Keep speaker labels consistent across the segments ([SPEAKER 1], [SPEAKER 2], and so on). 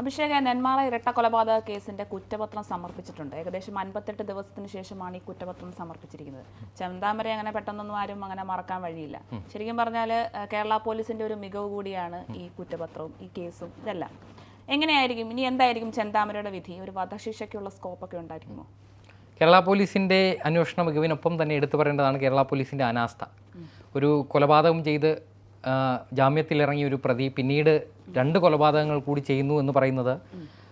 [SPEAKER 1] അഭിഷേക്, നെന്മാറ ഇരട്ട കൊലപാതക കേസിന്റെ കുറ്റപത്രം സമർപ്പിച്ചിട്ടുണ്ട്. ഏകദേശം 58 ദിവസത്തിന് ശേഷമാണ് ഈ കുറ്റപത്രം സമർപ്പിച്ചിരിക്കുന്നത്. ചെന്താമരയെ അങ്ങനെ പെട്ടെന്നൊന്നും ആരും അങ്ങനെ മറക്കാൻ വഴിയില്ല. ശരിക്കും പറഞ്ഞാൽ കേരള പോലീസിന്റെ ഒരു മികവ് കൂടിയാണ് ഈ കുറ്റപത്രവും ഈ കേസും ഇതെല്ലാം. എങ്ങനെയായിരിക്കും ഇനി എന്തായിരിക്കും ചെന്താമരയുടെ വിധി? ഒരു വധശിക്ഷയ്ക്കുള്ള സ്കോപ്പൊക്കെ ഉണ്ടായിരിക്കുമോ?
[SPEAKER 2] കേരള പോലീസിൻ്റെ അന്വേഷണ മികവിനൊപ്പം തന്നെ എടുത്തു പറയേണ്ടതാണ് കേരള പോലീസിൻ്റെ അനാസ്ഥ. ഒരു കൊലപാതകം ചെയ്ത് ജാമ്യത്തിലിറങ്ങിയ ഒരു പ്രതി പിന്നീട് 2 കൊലപാതകങ്ങൾ കൂടി ചെയ്യുന്നു എന്ന് പറയുന്നത്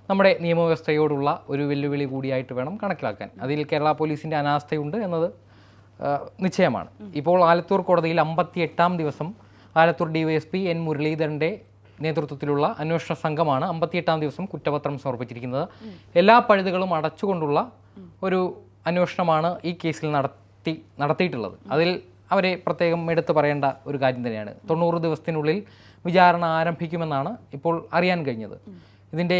[SPEAKER 2] നമ്മുടെ നിയമവ്യവസ്ഥയോടുള്ള ഒരു വെല്ലുവിളി കൂടിയായിട്ട് വേണം കണക്കിലാക്കാൻ. അതിൽ കേരള പോലീസിൻ്റെ അനാസ്ഥയുണ്ട് എന്നത് നിശ്ചയമാണ്. ഇപ്പോൾ ആലത്തൂർ കോടതിയിൽ 58-ാം ദിവസം ആലത്തൂർ ഡിവൈഎസ്പി എൻ മുരളീധരൻ്റെ നേതൃത്വത്തിലുള്ള അന്വേഷണ സംഘമാണ് 58-ാം ദിവസം കുറ്റപത്രം സമർപ്പിച്ചിരിക്കുന്നത്. എല്ലാ പഴുതുകളും അടച്ചുകൊണ്ടുള്ള ഒരു അന്വേഷണമാണ് ഈ കേസിൽ നടത്തിയിട്ടുള്ളത്. അതിൽ അവരെ പ്രത്യേകം എടുത്തു പറയേണ്ട ഒരു കാര്യം തന്നെയാണ്. 90 ദിവസത്തിനുള്ളിൽ വിചാരണ ആരംഭിക്കുമെന്നാണ് ഇപ്പോൾ അറിയാൻ കഴിഞ്ഞത്.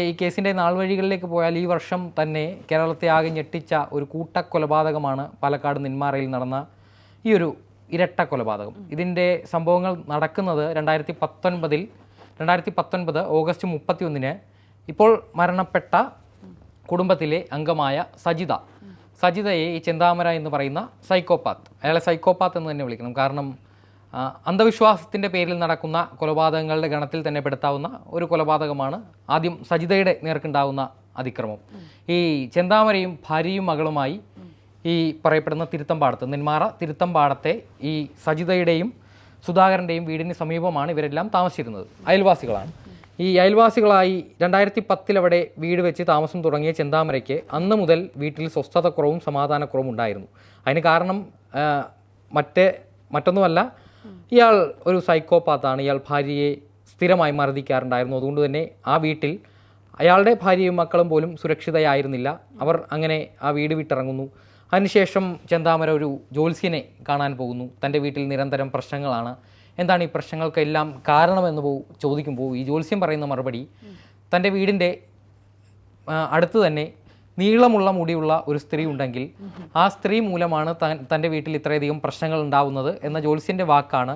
[SPEAKER 2] ഈ കേസിൻ്റെ നാൾവഴികളിലേക്ക് പോയാൽ ഈ വർഷം തന്നെ കേരളത്തെ ആകെ ഞെട്ടിച്ച ഒരു കൂട്ടക്കൊലപാതകമാണ് പാലക്കാട് നെന്മാറയിൽ നടന്ന ഈ ഒരു ഇരട്ട കൊലപാതകം. ഇതിൻ്റെ സംഭവങ്ങൾ നടക്കുന്നത് 2019 ഓഗസ്റ്റ് 31 ഇപ്പോൾ മരണപ്പെട്ട കുടുംബത്തിലെ അംഗമായ സജിതയെ ഈ ചെന്താമര എന്ന് പറയുന്ന സൈക്കോപാത്ത്, അയാളെ സൈക്കോപാത്ത് എന്ന് തന്നെ വിളിക്കണം. കാരണം അന്ധവിശ്വാസത്തിൻ്റെ പേരിൽ നടക്കുന്ന കൊലപാതകങ്ങളുടെ ഗണത്തിൽ തന്നെ പെടുത്താവുന്ന ഒരു കൊലപാതകമാണ് ആദ്യം സജിതയുടെ നേർക്കുണ്ടാവുന്ന അതിക്രമം. ഈ ചെന്താമരയും ഭാര്യയും മകളുമായി ഈ പറയപ്പെടുന്ന നെന്മാറ തിരുത്തമ്പാടത്തെ ഈ സജിതയുടെയും സുധാകരൻ്റെയും വീടിന് സമീപമാണ് ഇവരെല്ലാം താമസിച്ചിരുന്നത്. അയൽവാസികളാണ്. ഈ അയൽവാസികളായി 2010 അവിടെ വീട് വെച്ച് താമസം തുടങ്ങിയ ചെന്താമരയ്ക്ക് അന്ന് മുതൽ വീട്ടിൽ സ്വസ്ഥതക്കുറവും സമാധാനക്കുറവും ഉണ്ടായിരുന്നു. അതിന് കാരണം മറ്റൊന്നുമല്ല, ഇയാൾ ഒരു സൈക്കോപാത്താണ്. ഇയാൾ ഭാര്യയെ സ്ഥിരമായി മർദ്ദിക്കാറുണ്ടായിരുന്നു. അതുകൊണ്ട് തന്നെ ആ വീട്ടിൽ അയാളുടെ ഭാര്യയും മക്കളും പോലും സുരക്ഷിതയായിരുന്നില്ല. അവർ അങ്ങനെ ആ വീട് വിട്ടിറങ്ങുന്നു. അതിനുശേഷം ചെന്താമര ഒരു ജ്യോത്സ്യനെ കാണാൻ പോകുന്നു. തൻ്റെ വീട്ടിൽ നിരന്തരം പ്രശ്നങ്ങളാണ്. എന്താണ് ഈ പ്രശ്നങ്ങൾക്കെല്ലാം കാരണമെന്ന് ചോദിക്കുമ്പോൾ ഈ ജ്യോത്സ്യം പറയുന്ന മറുപടി, തൻ്റെ വീടിൻ്റെ അടുത്ത് തന്നെ നീളമുള്ള മുടിയുള്ള ഒരു സ്ത്രീ ഉണ്ടെങ്കിൽ ആ സ്ത്രീ മൂലമാണ് തൻ്റെ വീട്ടിൽ ഇത്രയധികം പ്രശ്നങ്ങൾ ഉണ്ടാവുന്നത് എന്ന ജ്യോത്സ്യൻ്റെ വാക്കാണ്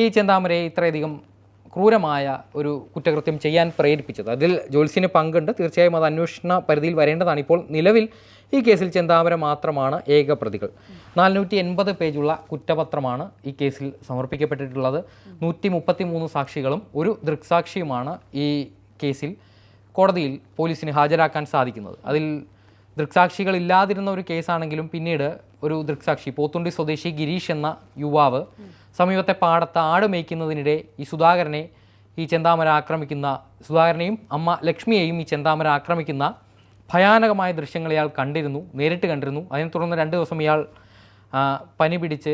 [SPEAKER 2] ഈ ചെന്താമരയെ ഇത്രയധികം ക്രൂരമായ ഒരു കുറ്റകൃത്യം ചെയ്യാൻ പ്രേരിപ്പിച്ചത്. അതിൽ ജ്യോത്സ്യന് പങ്കുണ്ട്. തീർച്ചയായും അത് അന്വേഷണ പരിധിയിൽ വരേണ്ടതാണ്. ഇപ്പോൾ നിലവിൽ ഈ കേസിൽ ചെന്താമര മാത്രമാണ് ഏക പ്രതികൾ. 480 പേജുള്ള കുറ്റപത്രമാണ് ഈ കേസിൽ സമർപ്പിക്കപ്പെട്ടിട്ടുള്ളത്. 133 സാക്ഷികളും ഒരു ദൃക്സാക്ഷിയുമാണ് ഈ കേസിൽ കോടതിയിൽ പോലീസിന് ഹാജരാക്കാൻ സാധിക്കുന്നത്. അതിൽ ദൃക്സാക്ഷികളില്ലാതിരുന്ന ഒരു കേസാണെങ്കിലും പിന്നീട് ഒരു ദൃക്സാക്ഷി, പോത്തുണ്ടി സ്വദേശി ഗിരീഷ് എന്ന യുവാവ് സമീപത്തെ പാടത്ത് ആട് മേയ്ക്കുന്നതിനിടെ ഈ സുധാകരനെയും അമ്മ ലക്ഷ്മിയെയും ഈ ചെന്താമര ആക്രമിക്കുന്ന ഭയാനകമായ ദൃശ്യങ്ങൾ ഇയാൾ നേരിട്ട് കണ്ടിരുന്നു. അതിനെ തുടർന്ന് 2 ദിവസം ഇയാൾ പനി പിടിച്ച്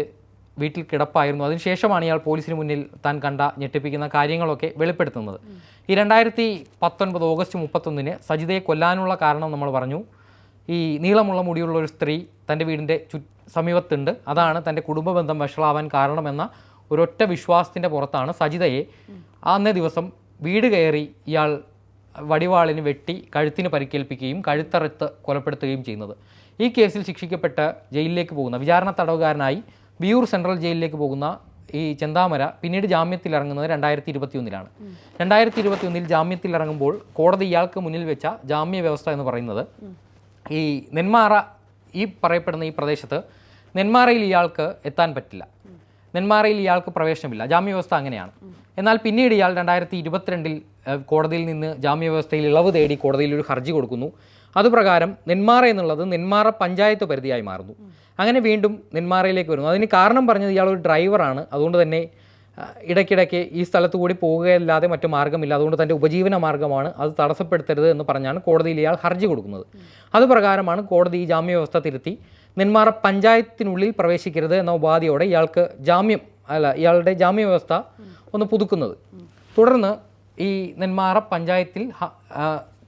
[SPEAKER 2] വീട്ടിൽ കിടപ്പായിരുന്നു. അതിനുശേഷമാണ് ഇയാൾ പോലീസിന് മുന്നിൽ താൻ കണ്ട ഞെട്ടിപ്പിക്കുന്ന കാര്യങ്ങളൊക്കെ വെളിപ്പെടുത്തുന്നത്. ഈ 2019 ഓഗസ്റ്റ് 31 സജിതയെ കൊല്ലാനുള്ള കാരണം നമ്മൾ പറഞ്ഞു. ഈ നീളമുള്ള മുടിയുള്ള ഒരു സ്ത്രീ തൻ്റെ വീടിൻ്റെ സമീപത്തുണ്ട്. അതാണ് തൻ്റെ കുടുംബ ബന്ധം വഷളാവാൻ കാരണമെന്ന ഒരൊറ്റ വിശ്വാസത്തിൻ്റെ പുറത്താണ് സജിതയെ അന്നേ ദിവസം വീട് കയറി ഇയാൾ വടിവാളിന് വെട്ടി കഴുത്തിന് പരിക്കേൽപ്പിക്കുകയും കഴുത്തറുത്ത് കൊലപ്പെടുത്തുകയും ചെയ്യുന്നത്. ഈ കേസിൽ ശിക്ഷിക്കപ്പെട്ട് ജയിലിലേക്ക് പോകുന്ന, വിചാരണ തടവുകാരനായി വിയൂർ സെൻട്രൽ ജയിലിലേക്ക് പോകുന്ന ഈ ചെന്താമര പിന്നീട് ജാമ്യത്തിലിറങ്ങുന്നത് 2021 2021 ജാമ്യത്തിലിറങ്ങുമ്പോൾ കോടതി ഇയാൾക്ക് മുന്നിൽ വെച്ച ജാമ്യ വ്യവസ്ഥ എന്ന് പറയുന്നത്, ഈ നെന്മാറ ഈ പറയപ്പെടുന്ന ഈ പ്രദേശത്ത് നെന്മാറയിൽ ഇയാൾക്ക് എത്താൻ പറ്റില്ല, നെന്മാറയിൽ ഇയാൾക്ക് പ്രവേശനമില്ല. ജാമ്യവ്യവസ്ഥ അങ്ങനെയാണ്. എന്നാൽ പിന്നീട് ഇയാൾ 2022 കോടതിയിൽ നിന്ന് ജാമ്യവ്യവസ്ഥയിൽ ഇളവ് തേടി കോടതിയിൽ ഒരു ഹർജി കൊടുക്കുന്നു. അതുപ്രകാരം നെന്മാറ എന്നുള്ളത് നെന്മാറ പഞ്ചായത്ത് പരിധിയായി മാറുന്നു. അങ്ങനെ വീണ്ടും നെന്മാറയിലേക്ക് വരുന്നു. അതിന് കാരണം പറഞ്ഞത് ഇയാളൊരു ഡ്രൈവറാണ്. അതുകൊണ്ട് തന്നെ ഇടയ്ക്കിടയ്ക്ക് ഈ സ്ഥലത്ത് കൂടി പോവുകയല്ലാതെ മറ്റു മാർഗ്ഗമില്ല. അതുകൊണ്ട് തൻ്റെ ഉപജീവന മാർഗ്ഗമാണ്, അത് തടസ്സപ്പെടുത്തരുത് എന്ന് പറഞ്ഞാണ് കോടതിയിൽ ഇയാൾ ഹർജി കൊടുക്കുന്നത്. അതുപ്രകാരമാണ് കോടതി ഈ ജാമ്യവ്യവസ്ഥ തിരുത്തി നെന്മാറ പഞ്ചായത്തിനുള്ളിൽ പ്രവേശിക്കരുത് എന്ന ഉപാധിയോടെ ഇയാളുടെ ജാമ്യവ്യവസ്ഥ ഒന്ന് പുതുക്കുന്നത്. തുടർന്ന് ഈ നെന്മാറ പഞ്ചായത്തിൽ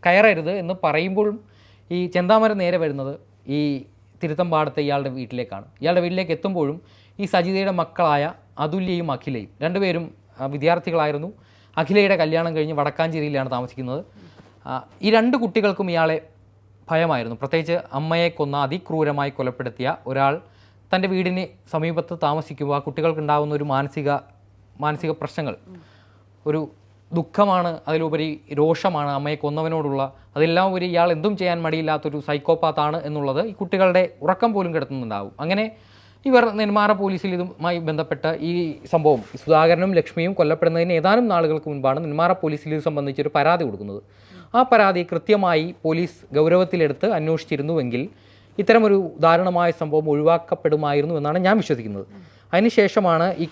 [SPEAKER 2] കയറരുത് എന്ന് പറയുമ്പോഴും ഈ ചെന്താമര നേരെ വരുന്നത് ഈ തിരുത്തമ്പാടത്തെ ഇയാളുടെ വീട്ടിലേക്കാണ്. ഇയാളുടെ വീട്ടിലേക്ക് എത്തുമ്പോഴും ഈ സജിതയുടെ മക്കളായ അതുല്യയും അഖിലയും, രണ്ടുപേരും വിദ്യാർത്ഥികളായിരുന്നു. അഖിലയുടെ കല്യാണം കഴിഞ്ഞ് വടക്കാഞ്ചേരിയിലാണ് താമസിക്കുന്നത്. ഈ 2 കുട്ടികൾക്കും ഇയാളെ ഭയമായിരുന്നു. പ്രത്യേകിച്ച് അമ്മയെ കൊന്ന അതിക്രൂരമായി കൊലപ്പെടുത്തിയ ഒരാൾ തൻ്റെ വീടിന് സമീപത്ത് താമസിക്കുമ്പോൾ ആ കുട്ടികൾക്കുണ്ടാകുന്ന ഒരു മാനസിക പ്രശ്നങ്ങൾ, ഒരു ദുഃഖമാണ്, അതിലുപരി രോഷമാണ് അമ്മയെ കൊന്നവനോടുള്ള. അതെല്ലാം ഒരു ഇയാൾ എന്തും ചെയ്യാൻ മടിയില്ലാത്തൊരു സൈക്കോപാത്താണ് എന്നുള്ളത് ഈ കുട്ടികളുടെ ഉറക്കം പോലും കെടുത്തുന്നുണ്ടാവും. അങ്ങനെ ഇവർ നെന്മാറ പോലീസിൽ ഇതുമായി ബന്ധപ്പെട്ട ഈ സംഭവം സുധാകരനും ലക്ഷ്മിയും കൊല്ലപ്പെടുന്നതിന് ഏതാനും നാളുകൾക്ക് മുൻപാണ് നെന്മാറ പോലീസിൽ ഇത് സംബന്ധിച്ചൊരു പരാതി കൊടുക്കുന്നത്. ആ പരാതി കൃത്യമായി പോലീസ് ഗൗരവത്തിലെടുത്ത് അന്വേഷിച്ചിരുന്നുവെങ്കിൽ ഇത്തരമൊരു ദാരുണമായ സംഭവം ഒഴിവാക്കപ്പെടുമായിരുന്നു എന്നാണ് ഞാൻ വിശ്വസിക്കുന്നത്. അതിനുശേഷമാണ് ഈ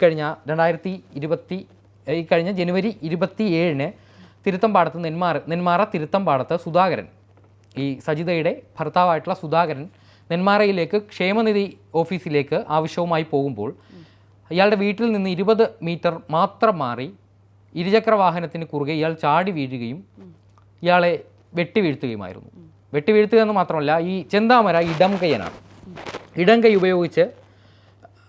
[SPEAKER 2] കഴിഞ്ഞ ജനുവരി 27-ന് തിരുത്തമ്പാടത്ത് നെന്മാറ തിരുത്തമ്പാടത്ത് സുധാകരൻ, ഈ സജിതയുടെ ഭർത്താവായിട്ടുള്ള സുധാകരൻ നെന്മാറയിലേക്ക് ക്ഷേമനിധി ഓഫീസിലേക്ക് ആവശ്യവുമായി പോകുമ്പോൾ ഇയാളുടെ വീട്ടിൽ നിന്ന് 20 മീറ്റർ മാത്രം മാറി ഇരുചക്ര വാഹനത്തിന് കുറുകെ ഇയാൾ ചാടി വീഴുകയും ഇയാളെ വെട്ടിവീഴ്ത്തുകയുമായിരുന്നു. വെട്ടിവീഴ്ത്തുക എന്ന് മാത്രമല്ല, ഈ ചെന്താമര ഇടം കൈയനാണ്. ഇടം കൈ ഉപയോഗിച്ച്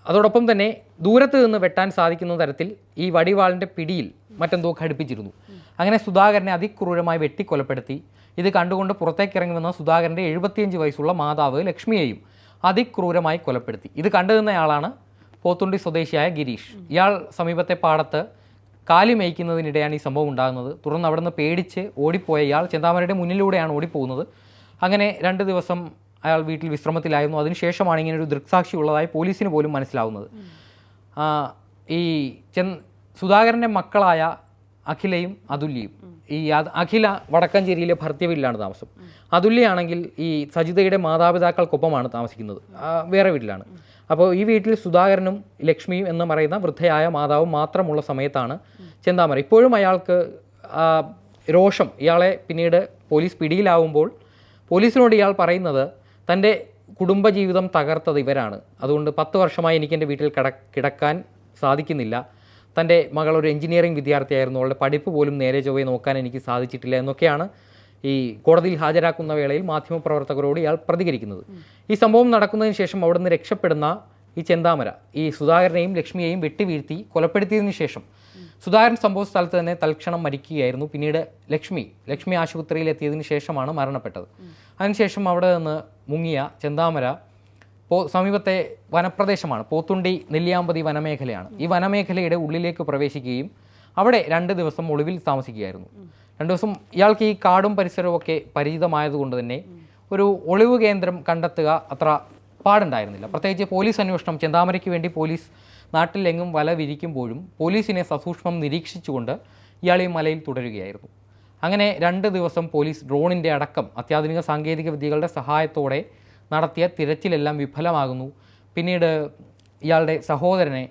[SPEAKER 2] അതോടൊപ്പം തന്നെ ദൂരത്ത് നിന്ന് വെട്ടാൻ സാധിക്കുന്ന തരത്തിൽ ഈ വടിവാളിൻ്റെ പിടിയിൽ മറ്റെന്തോ ഘടിപ്പിച്ചിരുന്നു. അങ്ങനെ സുധാകരനെ അതിക്രൂരമായി വെട്ടിക്കൊലപ്പെടുത്തി. ഇത് കണ്ടുകൊണ്ട് പുറത്തേക്കിറങ്ങി വന്ന സുധാകരൻ്റെ 75 വയസ്സുള്ള മാതാവ് ലക്ഷ്മിയെയും അതിക്രൂരമായി കൊലപ്പെടുത്തി. ഇത് കണ്ടുനിന്നയാളാണ് പോത്തുണ്ടി സ്വദേശിയായ ഗിരീഷ്. ഇയാൾ സമീപത്തെ പാടത്ത് കാലി മേയ്ക്കുന്നതിനിടെയാണ് ഈ സംഭവം ഉണ്ടാകുന്നത്. തുടർന്ന് അവിടെ നിന്ന് പേടിച്ച് ഓടിപ്പോയ ഇയാൾ ചെന്താമരയുടെ മുന്നിലൂടെയാണ് ഓടിപ്പോകുന്നത്. അങ്ങനെ 2 ദിവസം അയാൾ വീട്ടിൽ വിശ്രമത്തിലായിരുന്നു. അതിനുശേഷമാണ് ഇങ്ങനെ ഒരു ദൃക്സാക്ഷി ഉള്ളതായി പോലീസിന് പോലും മനസ്സിലാവുന്നത്. ഈ സുധാകരൻ്റെ മക്കളായ അഖിലയും അതുല്യയും, ഈ അഖില വടക്കഞ്ചേരിയിലെ ഭർത്തൃ താമസം. അതുല്യാണെങ്കിൽ ഈ സജിതയുടെ മാതാപിതാക്കൾക്കൊപ്പമാണ് താമസിക്കുന്നത്, വേറെ വീട്ടിലാണ്. അപ്പോൾ ഈ വീട്ടിൽ സുധാകരനും ലക്ഷ്മിയും എന്ന് പറയുന്ന വൃദ്ധയായ മാതാവും മാത്രമുള്ള സമയത്താണ് ചെന്താമര. ഇപ്പോഴും അയാൾക്ക് രോഷം, ഇയാളെ പിന്നീട് പോലീസ് പിടിയിലാവുമ്പോൾ പോലീസിനോട് ഇയാൾ പറയുന്നത് തൻ്റെ കുടുംബജീവിതം തകർത്തത് ഇവരാണ്, അതുകൊണ്ട് 10 വർഷമായി എനിക്ക് എൻ്റെ വീട്ടിൽ കിടക്കാൻ സാധിക്കുന്നില്ല, തൻ്റെ മകൾ ഒരു എഞ്ചിനീയറിംഗ് വിദ്യാർത്ഥിയായിരുന്നു, അവളുടെ പഠിപ്പ് പോലും നേരെ ചൊവ്വേ നോക്കാൻ എനിക്ക് സാധിച്ചിട്ടില്ല എന്നൊക്കെയാണ് ഈ കോടതിയിൽ ഹാജരാക്കുന്ന വേളയിൽ മാധ്യമപ്രവർത്തകരോട് ഇയാൾ പ്രതികരിക്കുന്നത്. ഈ സംഭവം നടക്കുന്നതിന് ശേഷം അവിടെ നിന്ന് രക്ഷപ്പെടുന്ന ഈ ചെന്താമര ഈ സുധാകരനെയും ലക്ഷ്മിയെയും വെട്ടിവീഴ്ത്തി കൊലപ്പെടുത്തിയതിനു ശേഷം സുധാകരൻ സംഭവ സ്ഥലത്ത് തന്നെ തൽക്ഷണം മരിക്കുകയായിരുന്നു. പിന്നീട് ലക്ഷ്മി ആശുപത്രിയിൽ എത്തിയതിനു ശേഷമാണ് മരണപ്പെട്ടത്. അതിനുശേഷം അവിടെ നിന്ന് മുങ്ങിയ ചെന്താമര സമീപത്തെ വനപ്രദേശമാണ്, പോത്തുണ്ടി നെല്ലിയാമ്പതി വനമേഖലയാണ്. ഈ വനമേഖലയുടെ ഉള്ളിലേക്ക് പ്രവേശിക്കുകയും അവിടെ 2 ദിവസം ഒളിവിൽ താമസിക്കുകയായിരുന്നു. 2 ദിവസം ഇയാൾക്ക് ഈ കാടും പരിസരവും ഒക്കെ പരിചിതമായതുകൊണ്ട് തന്നെ ഒരു ഒളിവ് കേന്ദ്രം കണ്ടെത്തുക അത്ര പാടുണ്ടായിരുന്നില്ല. പ്രത്യേകിച്ച് പോലീസ് അന്വേഷണം, ചെന്താമരയ്ക്ക് വേണ്ടി പോലീസ് നാട്ടിലെങ്ങും വല വിരിക്കുമ്പോഴും പോലീസിനെ സസൂക്ഷ്മം നിരീക്ഷിച്ചുകൊണ്ട് ഇയാൾ ഈ മലയിൽ തുടരുകയായിരുന്നു. അങ്ങനെ 2 ദിവസം പോലീസ് ഡ്രോണിൻ്റെ അടക്കം അത്യാധുനിക സാങ്കേതിക വിദ്യകളുടെ സഹായത്തോടെ നടത്തിയ തിരച്ചിലെല്ലാം വിഫലമാകുന്നു. പിന്നീട് ഇയാളുടെ സഹോദരനെ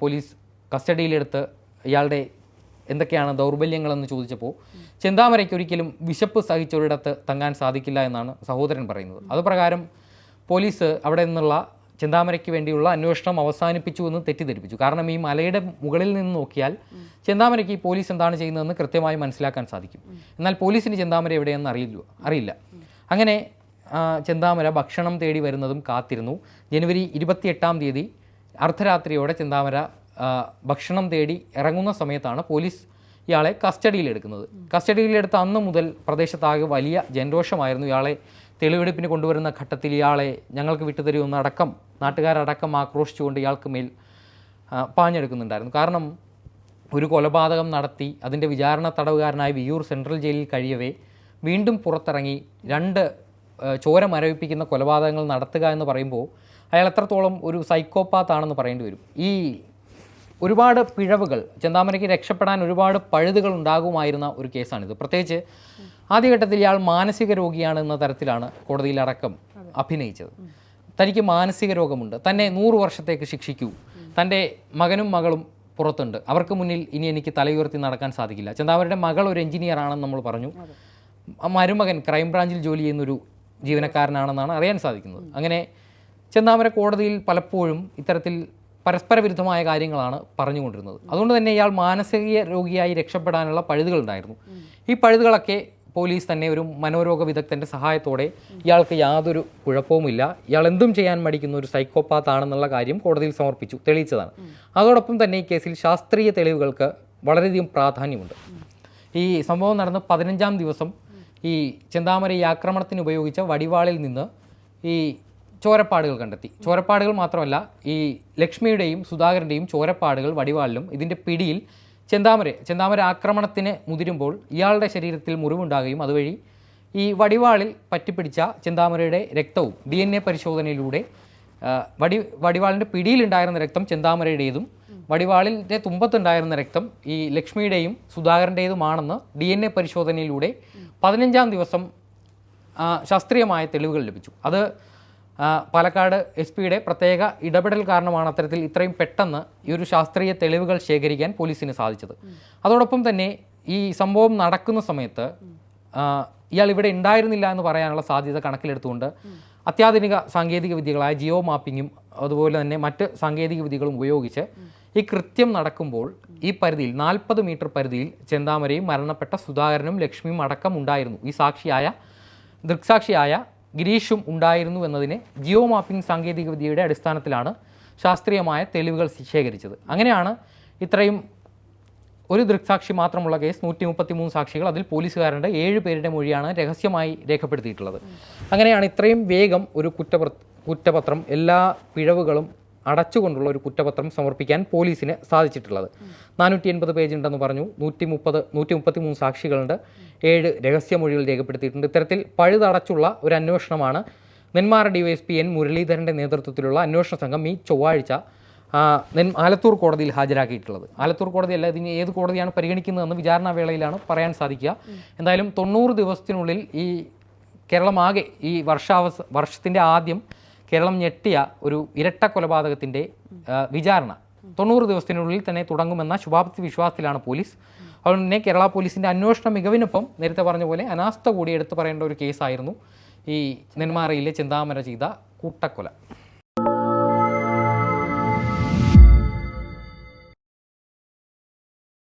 [SPEAKER 2] പോലീസ് കസ്റ്റഡിയിലെടുത്ത് ഇയാളുടെ എന്തൊക്കെയാണ് ദൗർബല്യങ്ങളെന്ന് ചോദിച്ചപ്പോൾ ചെന്താമരയ്ക്ക് ഒരിക്കലും വിശപ്പ് സഹിച്ചൊരിടത്ത് തങ്ങാൻ സാധിക്കില്ല എന്നാണ് സഹോദരൻ പറയുന്നത്. അതുപ്രകാരം പോലീസ് അവിടെ നിന്നുള്ള ചെന്താമരയ്ക്ക് വേണ്ടിയുള്ള അന്വേഷണം അവസാനിപ്പിച്ചു എന്ന് തെറ്റിദ്ധരിപ്പിച്ചു. കാരണം ഈ മലയുടെ മുകളിൽ നിന്ന് നോക്കിയാൽ ചെന്താമരയ്ക്ക് ഈ പോലീസ് എന്താണ് ചെയ്യുന്നതെന്ന് കൃത്യമായി മനസ്സിലാക്കാൻ സാധിക്കും. എന്നാൽ പോലീസിന് ചെന്താമര എവിടെയെന്ന് അറിയില്ല. അങ്ങനെ ചെന്താമര ഭക്ഷണം തേടി വരുന്നതും കാത്തിരുന്നു. ജനുവരി 28-ാം തീയതി അർദ്ധരാത്രിയോടെ ചെന്താമര ഭക്ഷണം തേടി ഇറങ്ങുന്ന സമയത്താണ് പോലീസ് ഇയാളെ കസ്റ്റഡിയിലെടുക്കുന്നത്. കസ്റ്റഡിയിലെടുത്ത അന്ന് മുതൽ പ്രദേശത്താകെ വലിയ ജനരോഷമായിരുന്നു. ഇയാളെ തെളിവെടുപ്പിന് കൊണ്ടുവരുന്ന ഘട്ടത്തിൽ ഇയാളെ ഞങ്ങൾക്ക് വിട്ടുതരുമെന്നടക്കം നാട്ടുകാരടക്കം ആക്രോശിച്ചുകൊണ്ട് ഇയാൾക്ക് മേൽ പാഞ്ഞെടുക്കുന്നുണ്ടായിരുന്നു. കാരണം ഒരു കൊലപാതകം നടത്തി അതിൻ്റെ വിചാരണ തടവുകാരനായി വിയ്യൂർ സെൻട്രൽ ജയിലിൽ കഴിയവേ വീണ്ടും പുറത്തിറങ്ങി 2 ചോര മരവിപ്പിക്കുന്ന കൊലപാതകങ്ങൾ നടത്തുക എന്ന് പറയുമ്പോൾ അയാൾ എത്രത്തോളം ഒരു സൈക്കോപാത്താണെന്ന് പറയേണ്ടി വരും. ഈ ഒരുപാട് പിഴവുകൾ, ചെന്താമരയ്ക്ക് രക്ഷപ്പെടാൻ ഒരുപാട് പഴുതുകൾ ഉണ്ടാകുമായിരുന്ന ഒരു കേസാണിത്. പ്രത്യേകിച്ച് ആദ്യഘട്ടത്തിൽ ഇയാൾ മാനസിക രോഗിയാണെന്ന തരത്തിലാണ് കോടതിയിലടക്കം അഭിനയിച്ചത്. തനിക്ക് മാനസിക രോഗമുണ്ട്, തന്നെ 100 വർഷത്തേക്ക് ശിക്ഷിക്കൂ, തൻ്റെ മകനും മകളും പുറത്തുണ്ട്, അവർക്ക് മുന്നിൽ ഇനി എനിക്ക് തലയുയർത്തി നടക്കാൻ സാധിക്കില്ല. ചെന്താമരയുടെ മകൾ ഒരു എഞ്ചിനീയർ ആണെന്ന് നമ്മൾ പറഞ്ഞു. മരുമകൻ ക്രൈംബ്രാഞ്ചിൽ ജോലി ചെയ്യുന്നൊരു ജീവനക്കാരനാണെന്നാണ് അറിയാൻ സാധിക്കുന്നത്. അങ്ങനെ ചെന്താമര കോടതിയിൽ പലപ്പോഴും ഇത്തരത്തിൽ പരസ്പര വിരുദ്ധമായ കാര്യങ്ങളാണ് പറഞ്ഞുകൊണ്ടിരുന്നത്. അതുകൊണ്ട് തന്നെ ഇയാൾ മാനസിക രോഗിയായി രക്ഷപ്പെടാനുള്ള പഴുതുകളുണ്ടായിരുന്നു. ഈ പഴുതുകളൊക്കെ പോലീസ് തന്നെ ഒരു മനോരോഗ വിദഗ്ധൻ്റെ സഹായത്തോടെ ഇയാൾക്ക് യാതൊരു കുഴപ്പവുമില്ല, ഇയാൾ എന്തും ചെയ്യാൻ മടിക്കുന്ന ഒരു സൈക്കോപാത്താണെന്നുള്ള കാര്യം കോടതിയിൽ തെളിയിച്ചതാണ്. അതോടൊപ്പം തന്നെ ഈ കേസിൽ ശാസ്ത്രീയ തെളിവുകൾക്ക് വളരെയധികം പ്രാധാന്യമുണ്ട്. ഈ സംഭവം നടന്ന് 15-ാം ദിവസം ഈ ചെന്താമര ഈ ആക്രമണത്തിന് ഉപയോഗിച്ച വടിവാളിൽ നിന്ന് ഈ ചോരപ്പാടുകൾ കണ്ടെത്തി. ചോരപ്പാടുകൾ മാത്രമല്ല, ഈ ലക്ഷ്മിയുടെയും സുധാകരൻ്റെയും ചോരപ്പാടുകൾ വടിവാളിലും ഇതിൻ്റെ പിടിയിൽ ചെന്താമര ആക്രമണത്തിന് മുതിരുമ്പോൾ ഇയാളുടെ ശരീരത്തിൽ മുറിവുണ്ടാകുകയും അതുവഴി ഈ വടിവാളിൽ പറ്റിപ്പിടിച്ച ചെന്താമരയുടെ രക്തവും DNA പരിശോധനയിലൂടെ വടിവാളിൻ്റെ പിടിയിലുണ്ടായിരുന്ന രക്തം ചെന്താമരയുടേതും വടിവാളിൻ്റെ തുമ്പത്തുണ്ടായിരുന്ന രക്തം ഈ ലക്ഷ്മിയുടെയും സുധാകരൻ്റേതുമാണെന്ന് DNA പരിശോധനയിലൂടെ 15-ാം ദിവസം ശാസ്ത്രീയമായ തെളിവുകൾ ലഭിച്ചു. അത് പാലക്കാട് SP-യുടെ പ്രത്യേക ഇടപെടൽ കാരണമാണ് അത്തരത്തിൽ ഇത്രയും പെട്ടെന്ന് ഈ ഒരു ശാസ്ത്രീയ തെളിവുകൾ ശേഖരിക്കാൻ പോലീസിന് സാധിച്ചത്. അതോടൊപ്പം തന്നെ ഈ സംഭവം നടക്കുന്ന സമയത്ത് ഇയാൾ ഇവിടെ ഉണ്ടായിരുന്നില്ല എന്ന് പറയാനുള്ള സാധ്യത കണക്കിലെടുത്തുകൊണ്ട് അത്യാധുനിക സാങ്കേതിക വിദ്യകളായ ജിയോ മാപ്പിങ്ങും അതുപോലെ തന്നെ മറ്റ് സാങ്കേതിക വിദ്യകളും ഉപയോഗിച്ച് ഈ കൃത്യം നടക്കുമ്പോൾ ഈ പരിധിയിൽ 40 മീറ്റർ പരിധിയിൽ ചെന്താമരയും മരണപ്പെട്ട സുധാകരനും ലക്ഷ്മിയും അടക്കം ഉണ്ടായിരുന്നു. ഈ ദൃക്സാക്ഷിയായ ഗിരീഷും ഉണ്ടായിരുന്നു എന്നതിനെ ജിയോ മാപ്പിംഗ് സാങ്കേതിക വിദ്യയുടെ അടിസ്ഥാനത്തിലാണ് ശാസ്ത്രീയമായ തെളിവുകൾ ശേഖരിച്ചത്. അങ്ങനെയാണ് ഇത്രയും ഒരു ദൃക്സാക്ഷി മാത്രമുള്ള കേസ് 133 സാക്ഷികൾ, അതിൽ പോലീസുകാരുടെ 7 പേരുടെ മൊഴിയാണ് രഹസ്യമായി രേഖപ്പെടുത്തിയിട്ടുള്ളത്. അങ്ങനെയാണ് ഇത്രയും വേഗം ഒരു കുറ്റപത്രം എല്ലാ പിഴവുകളും അടച്ചുകൊണ്ടുള്ള ഒരു കുറ്റപത്രം സമർപ്പിക്കാൻ പോലീസിന് സാധിച്ചിട്ടുള്ളത്. 480 പേജ് ഉണ്ടെന്ന് പറഞ്ഞു, 133 സാക്ഷികളുണ്ട്, 7 രഹസ്യമൊഴികൾ രേഖപ്പെടുത്തിയിട്ടുണ്ട്. ഇത്തരത്തിൽ പഴുതടച്ചുള്ള ഒരു അന്വേഷണമാണ് നെന്മാറ DYSP N മുരളീധരൻ്റെ നേതൃത്വത്തിലുള്ള അന്വേഷണ സംഘം ഈ ചൊവ്വാഴ്ച ആലത്തൂർ കോടതിയിൽ ഹാജരാക്കിയിട്ടുള്ളത്. ആലത്തൂർ കോടതിയല്ല, ഇതിന് ഏത് കോടതിയാണ് പരിഗണിക്കുന്നതെന്ന് വിചാരണ വേളയിലാണ് പറയാൻ സാധിക്കുക. എന്തായാലും 90 ദിവസത്തിനുള്ളിൽ ഈ കേരളമാകെ ഈ വർഷത്തിൻ്റെ ആദ്യം കേരളം ഞെട്ടിയ ഒരു ഇരട്ട കൊലപാതകത്തിൻ്റെ വിചാരണ 90 ദിവസത്തിനുള്ളിൽ തന്നെ തുടങ്ങുമെന്ന ശുഭാപ്തി വിശ്വാസത്തിലാണ് പോലീസ്. അതുകൊണ്ട് തന്നെ കേരള പോലീസിൻ്റെ അന്വേഷണ മികവിനൊപ്പം നേരത്തെ പറഞ്ഞ പോലെ അനാസ്ഥ കൂടി എടുത്തു പറയേണ്ട ഒരു കേസായിരുന്നു ഈ നെന്മാറയിലെ ചെന്താമര ചെയ്ത കൂട്ടക്കൊല.